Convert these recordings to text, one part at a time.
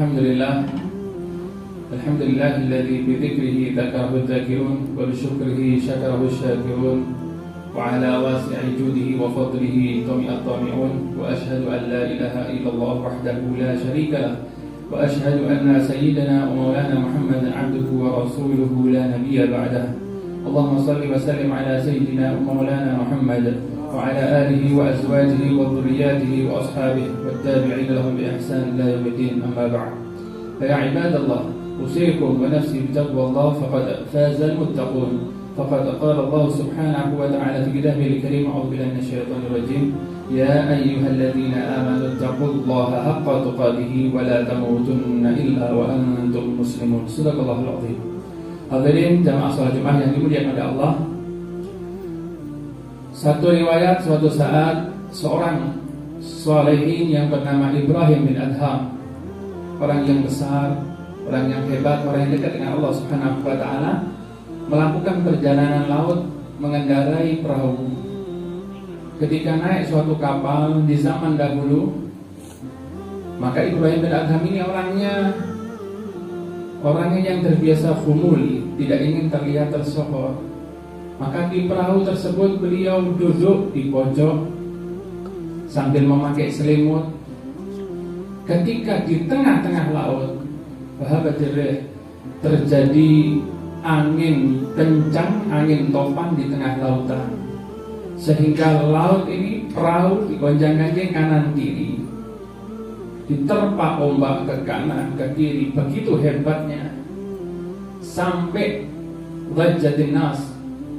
Alhamdulillah. Alhamdulillahilladzi bidzikrihi dzakarahu dzakirun wa bisyukrihi syakarahu syakirun wa ala wasi'i judihi wa fadlihi tami'at tami'un wa asyhadu an la ilaha illallah wahdahu la syarika lah wa asyhadu anna sayyidana wa maulana Muhammadan 'abduhu wa rasuluhu la nabiyya ba'dah. Allahumma shalli wa sallim ala sayyidina wa maulana Muhammad wa ala alihi wa azwajihi wa dhurriyyatihi wa ashabihi wat tabi'in lahum bi ihsan ila yaumiddin, amma ba'd. Fa ya ibadallah, usikum wa nafsi bi taqwallah faqad faza al-muttaqun. Faqad qala Allah subhanahu wa ta'ala fi kitabihi al-karim, a'udzu billahi minasyaitonir rajim, ya ayyuhalladzina amanu taqullaha haqqa tuqatih wa la tamutunna illa wa antum muslimun. Shadaqallahul azim. Hadirin jamaah salat Jumat yang dimuliakan oleh Allah. Satu riwayat, suatu saat seorang salihin yang bernama Ibrahim bin Adham, orang yang besar, orang yang hebat, orang yang dekat dengan Allah Subhanahu wa ta'ala, melakukan perjalanan laut mengendarai perahu. Ketika naik suatu kapal di zaman dahulu, maka Ibrahim bin Adham ini orangnya yang terbiasa khumul, tidak ingin terlihat tersohor. Maka di perahu tersebut beliau duduk di pojok sambil memakai selimut. Ketika di tengah-tengah laut, terjadi angin kencang, angin topan di tengah lautan, sehingga laut ini, perahu digonjang-ganjing kanan kiri, diterpa ombak ke kanan ke kiri, begitu hebatnya sampai wajadin nas,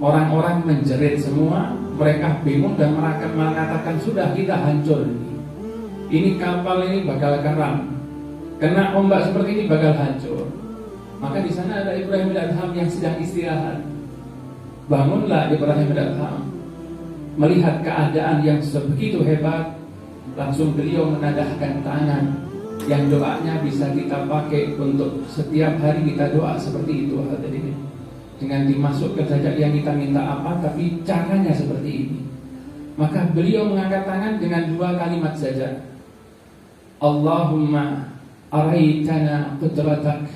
orang-orang menjerit semua. Mereka bingung dan mengatakan, sudah, kita hancur. Ini kapal ini bakal karam, kena ombak seperti ini bakal hancur. Maka di sana ada Ibrahim bin Adham yang sedang istirahat. Bangunlah Ibrahim bin Adham, melihat keadaan yang sebegitu hebat. Langsung beliau menadahkan tangan, yang doanya bisa kita pakai untuk setiap hari kita doa seperti itu, hadirin. Dengan dimasukkan saja yang kita minta apa, tapi caranya seperti ini. Maka beliau mengangkat tangan dengan dua kalimat saja, Allahumma araitana qudratak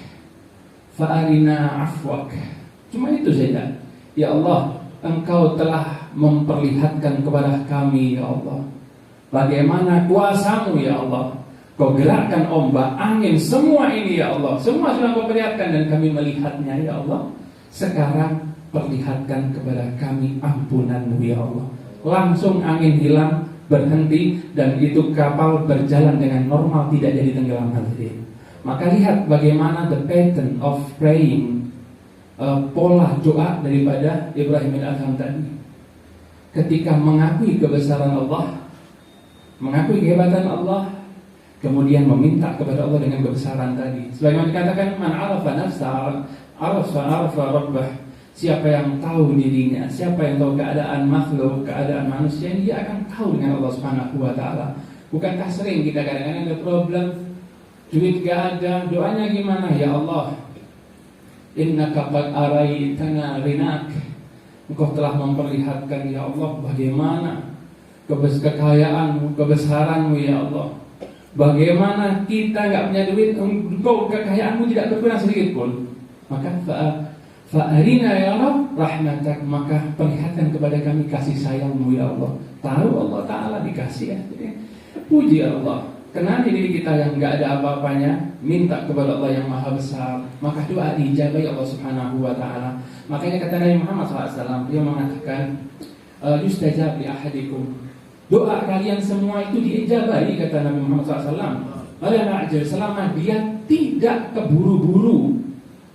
fa'arina afwak. Cuma itu saja. Ya Allah, Engkau telah memperlihatkan kepada kami, ya Allah, bagaimana kuasamu, ya Allah. Kau gerakkan ombak, angin, semua ini, ya Allah. Semua sudah Kau perlihatkan dan kami melihatnya, ya Allah. Sekarang perlihatkan kepada kami ampunan-Mu, ya Allah. Langsung angin hilang, berhenti, dan itu kapal berjalan dengan normal, tidak jadi tenggelam, hadirin. Maka lihat bagaimana the pattern of praying, pola doa daripada Ibrahim bin Adham tadi. Ketika mengakui kebesaran Allah, mengakui kehebatan Allah, kemudian meminta kepada Allah dengan kebesaran tadi. Sebagaimana dikatakan, man arafa nafsa arafa rabbah. Siapa yang tahu dirinya, siapa yang tahu keadaan makhluk, keadaan manusia, dia akan tahu dengan Allah Subhanahu wa ta'ala. Bukankah sering kita kadang-kadang ada problem, duit gak ada, doanya gimana? Ya Allah, innaka qad araitana rinak, Engkau telah memperlihatkan, ya Allah, bagaimana kekayaanmu, kebesaranmu, ya Allah. Bagaimana kita gak punya duit, Engkau kekayaanmu tidak berkurang sedikit pun. Maka fa'arina ya Rabb rahmatak, maka perlihatkan kepada kami kasih sayangmu, ya Allah. Tahu Allah Ta'ala dikasih, ya. Jadi, puji Allah. Kenali diri kita yang gak ada apa-apanya, minta kepada Allah yang maha besar, maka doa diijabahi Allah Subhanahu wa ta'ala. Makanya kata Nabi Muhammad SAW, dia mengatakan, yustajab li ahadikum, doa kalian semua itu diijabahi, kata Nabi Muhammad SAW. Selama dia tidak keburu-buru.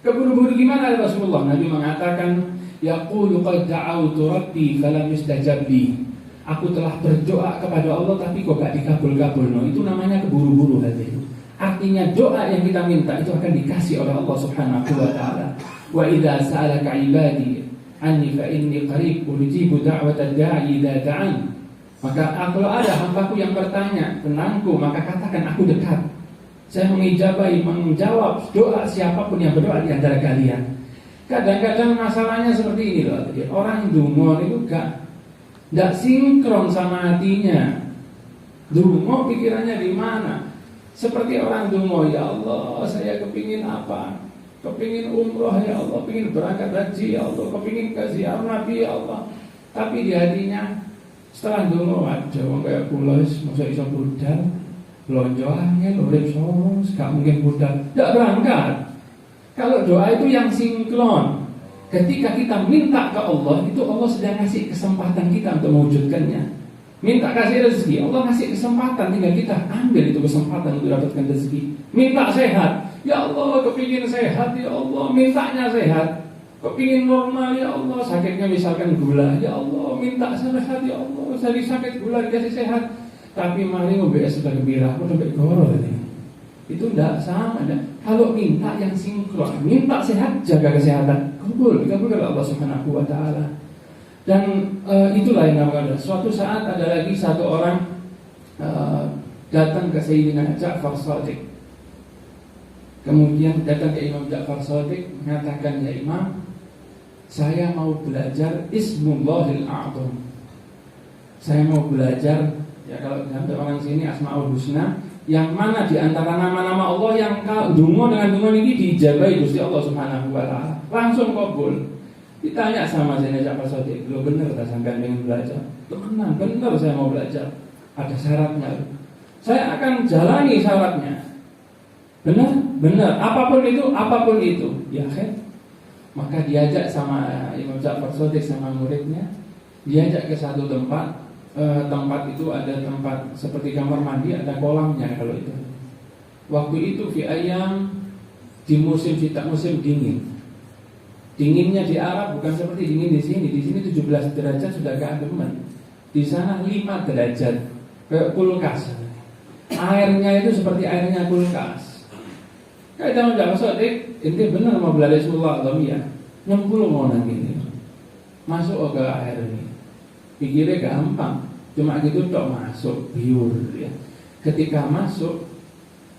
Keburu-buru gimana ya Rasulullah? Nabi mengatakan, yaqulu qad da'autu rabbi falam yustajab li. Aku telah berdoa kepada Allah tapi kok gak dikabul-kabul. No, itu namanya keburu-buru, hadirin. Artinya doa yang kita minta itu akan dikasih oleh Allah Subhanahu wa ta'ala. Wa idza sa'alaka 'ibadi anni fa inni qarib ujibu da'watad da'i idza da'an. Maka kalau ada hambaku yang bertanya tentangku, maka katakan aku dekat. Saya menjawab doa siapapun yang berdoa di antara kalian. Kadang-kadang masalahnya seperti ini loh. Orang dungo itu gak sinkron sama hatinya. Dungo pikirannya di mana? Seperti orang dungo, ya Allah saya kepingin apa? Kepingin umroh ya Allah, kepingin berangkat haji ya Allah, kepingin ke ziarah Nabi ya Allah. Tapi di hatinya setelah dungo, waduh kayak pulas, masa iso budal, belanja angin, urip sos, gak mungkin budal, gak berangkat. Kalau doa itu yang sinkron. Ketika kita minta ke Allah, itu Allah sedang kasih kesempatan kita untuk mewujudkannya. Minta kasih rezeki, Allah kasih kesempatan, tinggal kita ambil itu kesempatan untuk dapatkan rezeki. Minta sehat, ya Allah kepingin sehat, ya Allah mintanya sehat. Kepingin normal, ya Allah sakitnya misalkan gula, ya Allah minta sehat, ya Allah jadi sakit gula dikasih sehat. Tapi mari ngobrol sudah gembira, aku sampai goro ini. Itu tidak sama. Kalau minta yang sinkron, minta sehat, jaga kesehatan, kabul oleh Allah Subhanahu wa Ta'ala. Dan itulah yang namanya. Suatu saat ada lagi satu orang datang ke Sayyidina Ja'far Shadiq. Kemudian datang ke Imam Ja'far Shadiq mengatakan, ya Imam, saya mau belajar Ismullahil A'zam. Saya mau belajar, ya kalau sampai orang sini Asmaul Husna, yang mana di antara nama-nama Allah yang dungo dengan dungo ini diijabahi Gusti Allah Subhanahu wa Ta'ala, langsung kabul. Ditanya sama Sayyidina Ja'far Shadiq, lo bener tak sampai ingin belajar? Tenang, bener saya mau belajar. Ada syaratnya. Saya akan jalani syaratnya. Benar, benar. Apapun itu. Ya kan? Maka diajak sama Imam Ja'far Shadiq sama muridnya, diajak ke satu tempat. Tempat itu ada tempat seperti kamar mandi, ada kolamnya kalau itu. Waktu itu fi ayam di musim dingin. Dinginnya di Arab bukan seperti dingin di sini. Di sini 17 derajat sudah keademan. Di sana 5 derajat, kayak kulkas. Airnya itu seperti airnya kulkas. Kayak tahu enggak maksudnya, ini benar mau belajar Rasulullah ya. Nyempul mau nang ini. Masuk ke air ini. Pikirnya gampang, cuma gitu tok masuk biur ya. Ketika masuk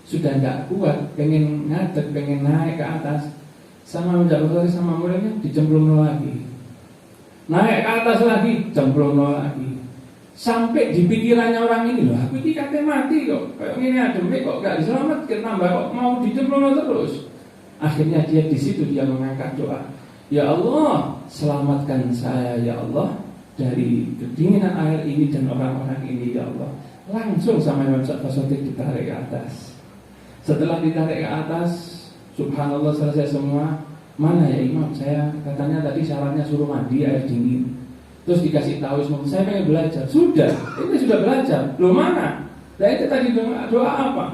sudah enggak kuat, pengen ngadeg, pengen naik ke atas. Sama menjauh sama muridnya dicemplung lagi, naik ke atas lagi, cemplung lagi, sampai di pikirannya orang ini, loh aku ini katanya mati kok, kayak gini ademik kok gak diselamatkan, tambah kok mau dicemplung terus. Akhirnya dia di situ dia mengangkat doa, ya Allah selamatkan saya ya Allah dari kedinginan air ini dan orang-orang ini ya Allah. Langsung sama Imam Ja'far Shadiq ditarik ke atas. Setelah ditarik ke atas, subhanallah selesai semua. Mana ya Imam, saya katanya tadi syaratnya suruh mandi air dingin. Terus dikasih tahu semua, saya pengen belajar. Sudah, ini sudah belajar. Loh mana? Nah itu tadi doa apa?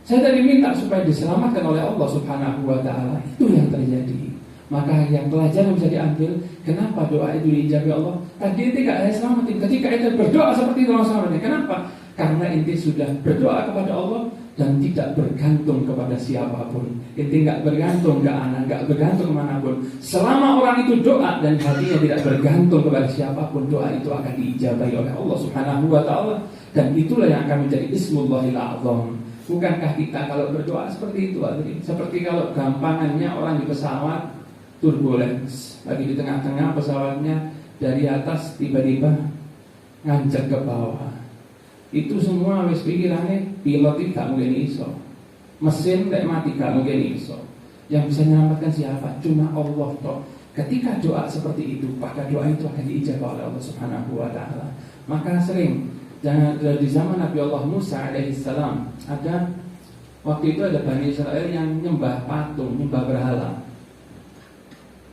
Saya tadi minta supaya diselamatkan oleh Allah Subhanahu wa Ta'ala. Itu yang terjadi. Maka yang pelajaran bisa diambil, kenapa doa itu diijabi Allah? Tadi itu gak saya selamatin. Ketika itu berdoa seperti itu Allah selamatin. Kenapa? Karena inti sudah berdoa kepada Allah dan tidak bergantung kepada siapapun. Inti nggak bergantung ke anak, nggak bergantung kemanapun. Selama orang itu doa dan hatinya tidak bergantung kepada siapapun, doa itu akan diijabahi oleh Allah Subhanahu wa Ta'ala. Dan itulah yang akan menjadi Ismullahil A'zam. Bukankah kita kalau berdoa seperti itu? Seperti kalau gampangannya orang di pesawat turbulence, lagi di tengah-tengah pesawatnya, dari atas tiba-tiba nganjak ke bawah. Itu semua wis pikirannya pilot itu gak mungkin iso, mesin gak mati gak mungkin iso. Yang bisa menyelamatkan siapa? Cuma Allah toh. Ketika doa seperti itu, maka doa itu akan diijabah oleh Allah Subhanahu wa Ta'ala. Maka sering di zaman Nabi Allah Musa alaihissalam, ada waktu itu ada Bani Israel yang nyembah patung, nyembah berhala.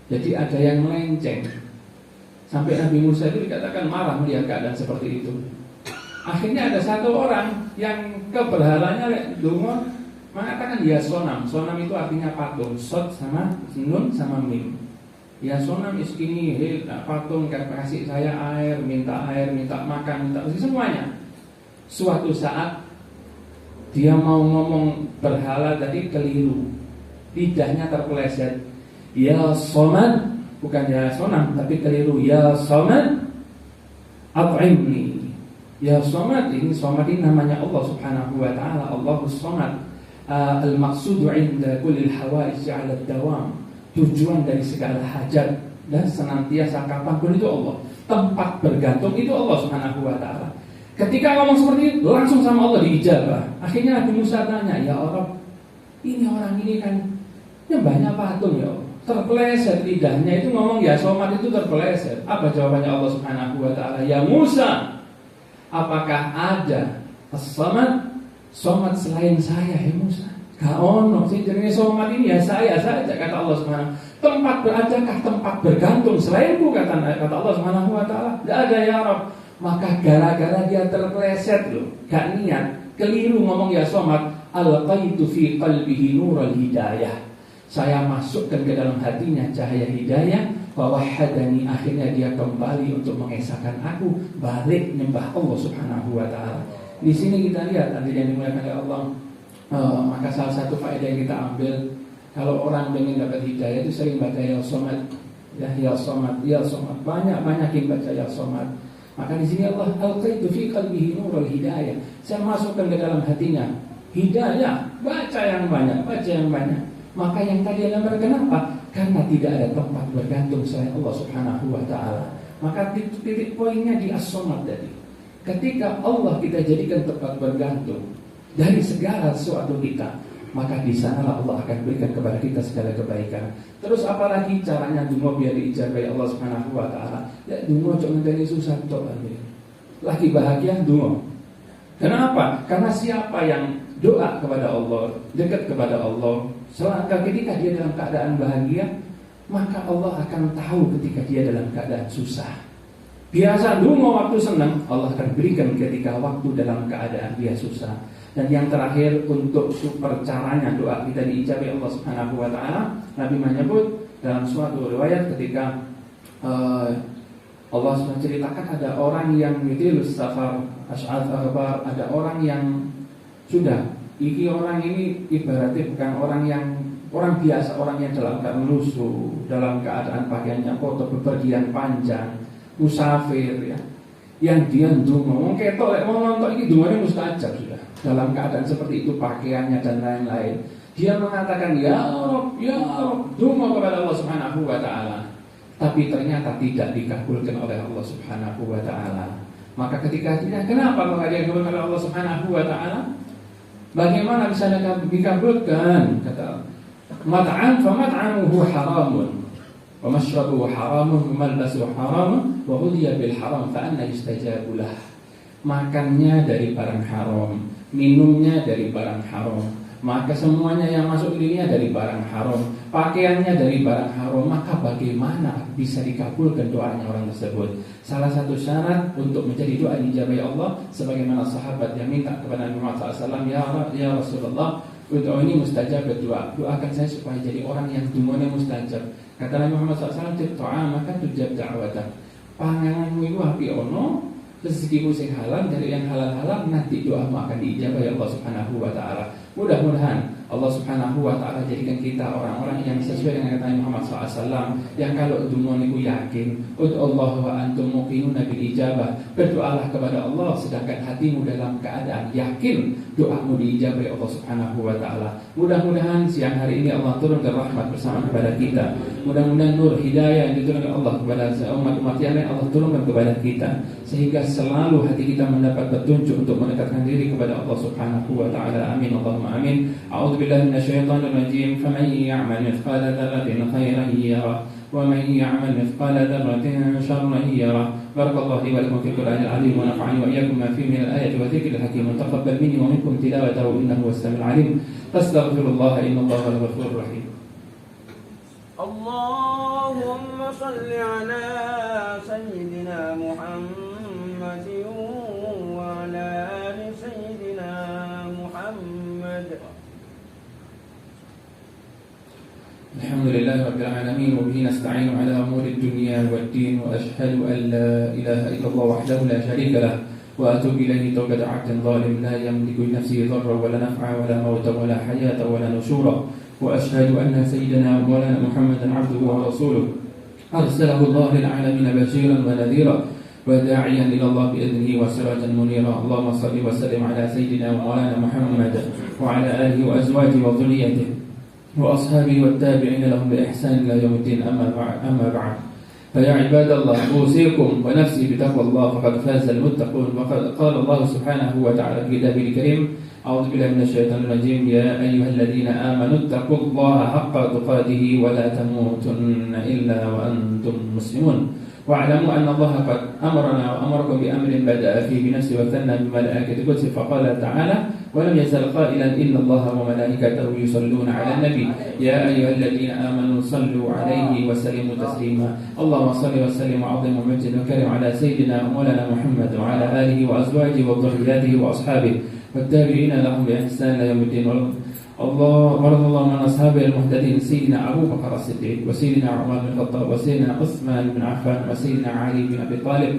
Jadi ada yang melenceng. Sampai Nabi Musa itu dikatakan marah melihat keadaan seperti itu. Akhirnya ada satu orang yang ke berhalanya dungo mengatakan ya sonam. Sonam itu artinya patung. Sod sama nun sama mim. Ya sonam iskini patung kasih saya air, minta makan, minta semuanya. Suatu saat dia mau ngomong berhala tadi keliru. Lidahnya terpeleset. Ya somad, bukan ya sonam tapi keliru. Ya somad at'imni. Ya Somad, ini Somad ini namanya Allah Subhanahu wa Ta'ala. Allahus Somad. Al-maqsudu inda kulil hawaij 'ala ad-dawam. Tujuan dari segala hajat dan senantiasa kapanpun itu Allah. Tempat bergantung itu Allah Subhanahu wa Ta'ala. Ketika ngomong seperti itu, langsung sama Allah diijabah. Akhirnya Nabi Musa tanya, ya Allah, ini orang ini kan nyembahnya patung ya Allah. Terpeleset lidahnya itu ngomong ya somat itu terpeleset. Apa jawabannya Allah Subhanahu wa taala? Ya Musa, apakah ada as-samad, somat selain saya ya Musa? Gak ono, sing jenenge somat ini ya saya saja, kata Allah Subhanahu. Tempat beradakah tempat bergantung selainku, kata Allah Subhanahu wa taala? Gak ada ya Rabb. Maka gara-gara dia terpeleset loh, gak niat, keliru ngomong ya somat, alqaitu fi qalbihi nural hidayah. Saya masukkan ke dalam hatinya cahaya hidayah, wahadani, akhirnya dia kembali untuk mengesahkan aku, balik nyembah Allah Subhanahu wa taala. Di sini kita lihat nanti yang dimuliakan oleh Allah. Maka salah satu faedah yang kita ambil, kalau orang ingin dapat hidayah itu sering baca ya somad, ya somad, ya somad, banyak-banyakin baca ya somad. Maka di sini Allah alqaitu fi qalbihi nurul hidayah. Saya masukkan ke dalam hatinya hidayah, baca yang banyak. Maka yang tadi adalah kenapa? Karena tidak ada tempat bergantung selain Allah Subhanahu wa taala. Maka titik poinnya di as-somad tadi. Ketika Allah kita jadikan tempat bergantung dari segala sesuatu kita, maka di sanalah Allah akan berikan kepada kita segala kebaikan. Terus apalagi caranya dungo biar diijabahi Allah Subhanahu wa taala? Ya dungo cuma dari susah tok aja. Lagi bahagia dungo. Kenapa? Karena siapa yang doa kepada Allah, dekat kepada Allah, selangkah ketika dia dalam keadaan bahagia, maka Allah akan tahu ketika dia dalam keadaan susah. Biasa dungo waktu senang, Allah akan berikan ketika waktu dalam keadaan dia susah. Dan yang terakhir, untuk super caranya doa kita diijabahi Allah Subhanahu wa taala, Nabi menyebut dalam suatu riwayat ketika Allah menceritakan ada orang yang yutilus safar asy'ath akhbar, ada orang yang sudah orang ini ibaratnya bukan orang biasa, orang yang dalam keadaan lusuh, dalam keadaan pakaiannya kotor, bepergian panjang, musafir ya. Yang dia ndonga, ketok lek mau nonton iki dungane mustajab sudah. Dalam keadaan seperti itu, pakaiannya dan lain-lain, dia mengatakan ya Rabb, donga kepada Allah Subhanahu wa taala. Tapi ternyata tidak dikabulkan oleh Allah Subhanahu wa taala. Maka ketika tidak, kenapa enggak dikabulkan oleh Allah Subhanahu wa taala? Bagaimana bisa dikabulkan? Kata mat'am fa mat'amuhu haramun wa mashrabuhu haramun wa malbasuhu haramun wa hudiya bil haram fa anna yustajabu lah. Makannya dari barang haram, minumnya dari barang haram, maka semuanya yang masuk dirinya dari barang haram, pakaiannya dari barang haram, maka bagaimana bisa dikabulkan doanya orang tersebut? Salah satu syarat untuk menjadi doa dijabahi Allah, sebagaimana sahabat yang minta kepada Nabi Muhammad SAW, ya Rasulullah, doa ini mustajab berdoa, doakan saya supaya jadi orang yang dungane mustajab. Kata Nabi Muhammad SAW, maka tujab da'watah. Panganganmu itu api ono, rezekimu sing halal, dari yang halal-halal, nanti doamu akan diijabahi Allah Subhanahu wa taala. Mudah-mudahan Allah Subhanahu wa taala jadikan kita orang-orang yang sesuai dengan kata Muhammad SAW, yang kalau dungo niku yakin, ud'allahu wa antum muqinuna bil ijabah. Berdoalah kepada Allah sedangkan hatimu dalam keadaan yakin doamu diijabahi Allah Subhanahu wa taala. Mudah-mudahan siang hari ini Allah turunkan rahmat bersama kepada kita. Mudah-mudahan nur hidayah yang diturunkan Allah kepada umat-umat yang lain Allah turunkan kepada kita, sehingga selalu hati kita mendapat petunjuk untuk mendekatkan diri kepada Allah Subhanahu wa taala. Amin Allahumma amin. A'udzu billahi minasyaitonir rajim. Faman ya'mal mithqala dzarratin khairan yarah wa man ya'mal mithqala dzarratin syarran yarah. Barakallahu li wa lakum fil Qur'anil 'azim wa nafa'ani wa iyyakum ma fihi minal ayati wa dzikril hakim. Taqabbal minni wa minkum tilawatahu innahu was-sami'ul 'alim. Fastaghfirullah innallaha al-ghafurur rahim. Allahumma shalli ala sayyidina Muhammad wa ala ali sayyidina Muhammad. Alhamdulillahi rabbil alamin wa bihi nasta'inu ala umuri dunya waddin wa ashhadu an la ilaha illallah wahdahu la sharika lah wa atubu ilayhi tawbatan 'abdin zalim la yamliku li nafsihi dharran wa la naf'an wa la mautan wa la hayata wa la nushura. وأشهد أن سيدنا ومولانا محمدا عبده ورسوله أرسله الله للعالمين بشيرا ونذيرا وداعيا إلى الله بإذنه وسراجا منيرا. اللهم صل وسلم على سيدنا ومولانا محمد وعلى آله وأزواجه وذريته وأصحابه والتابعين لهم بإحسان إلى يوم الدين. أما بعد. فيا عباد الله أوصيكم ونفسي بتقوى الله فقد فاز المتقون. وقد قال الله سبحانه وتعالى في كتابه الكريم: أعوذ بالله من الشيطان الرجيم: يا أيها الذين آمنوا اتقوا الله حق تقاته ولا تموتن إلا وأنتم مسلمون. واعلموا أن الله قد أمرنا وأمركم بأمر بدأ فيه بنفسه وثنى بملائكة قدسه، فقال تعالى: ولم يزل قائلا: إن الله وملائكته يصلون على النبي يا أيها الذين آمنوا صلوا عليه وسلموا تسليما. اللهم صل وسلم وعظم ومجد وكرم على سيدنا مولانا محمد وعلى آله وأزواجه وذرياته وأصحابه والتابعين لهم بإحسان إلى يوم الدين. ورضي الله عن أصحابه المهتدين سيدنا أبو بكر الصديق وسيدنا عمر بن الخطاب وسيدنا عثمان بن عفان وسيدنا علي بن أبي طالب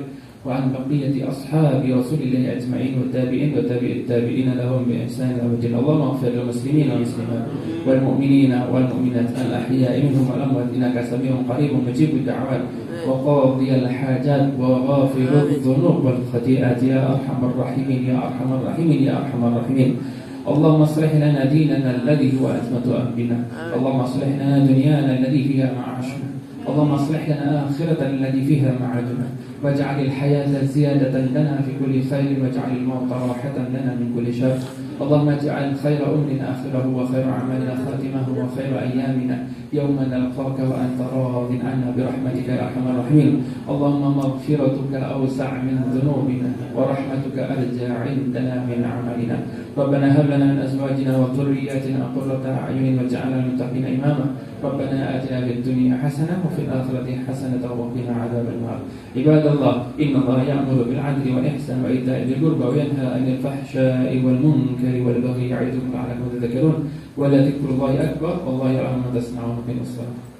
وعن بقية أصحاب رسول الله أجمعين والتابعين التابعين لهم بإحسان إلى يوم الدين. اللهم اغفر للمسلمين والمسلمات والمؤمنين والمؤمنات الأحياء منهم والأموات إنك سميع قريب مجيب الدعوات وقاضي الحاجات وغافر الذنوب والخطيئات يا أرحم الراحمين يا أرحم الراحمين يا أرحم الراحمين. اللهم اصلح لنا ديننا الذي هو عصمة أمرنا. اللهم اصلح لنا دنيانا الذي فيها معاشنا. اللهم اصلح لنا آخرتنا التي فيها معادنا. واجعل الحياة زيادة لنا في كل خير واجعل الموت راحة لنا من كل شر. اللهم اجعل خير أمرنا آخره وخير عملنا خاتمه وخير أيامنا يوم نلقاك وأنت راض عنا برحمتك يا أرحم الراحمين. اللهم مغفرتك أوسع من ذنوبنا ورحمتك أرجى عندنا من عملنا. ربنا هب لنا من أزواجنا وذرياتنا قرة أعين واجعلنا للمتقين إماما. ربنا آتنا في الدنيا حسنة وفي الآخرة حسنة وقنا عذاب النار. عباد الله إن الله يأمر بالعدل والإحسان وإيتاء ذي القربى وينهى عن الفحشاء والمنكر والبغي يعظكم لعلكم تذكرون. ولذكر الله أكبر والله يعلم ما تصنعون. من الصلاة.